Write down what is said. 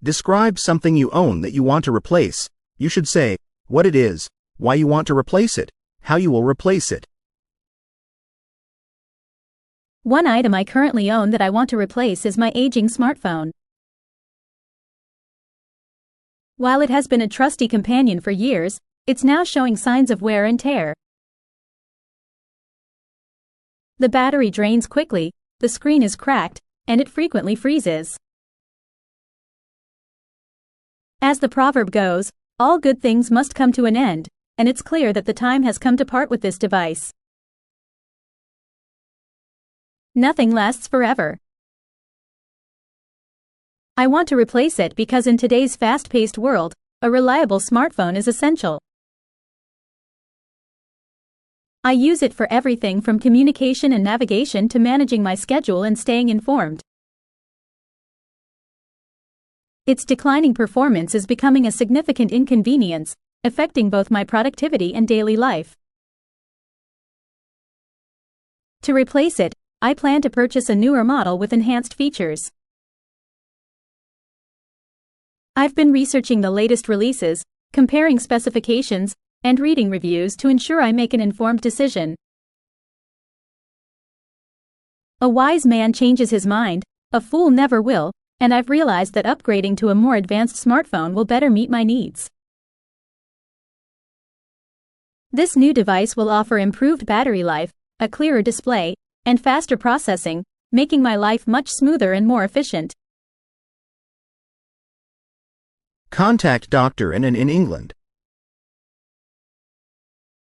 Describe something you own that you want to replace. You should say what it is, why you want to replace it, how you will replace it. One item I currently own that I want to replace is my aging smartphone. While it has been a trusty companion for years, it's now showing signs of wear and tear. The battery drains quickly, the screen is cracked, and it frequently freezes. As the proverb goes, all good things must come to an end, and it's clear that the time has come to part with this device. Nothing lasts forever. I want to replace it because in today's fast-paced world, a reliable smartphone is essential. I use it for everything from communication and navigation to managing my schedule and staying informed. Its declining performance is becoming a significant inconvenience, affecting both my productivity and daily life. To replace it, I plan to purchase a newer model with enhanced features. I've been researching the latest releases, comparing specifications, and reading reviews to ensure I make an informed decision. A wise man changes his mind, a fool never will, and I've realized that upgrading to a more advanced smartphone will better meet my needs. This new device will offer improved battery life, a clearer display, and faster processing, making my life much smoother and more efficient. Contact Dr. Ann in England.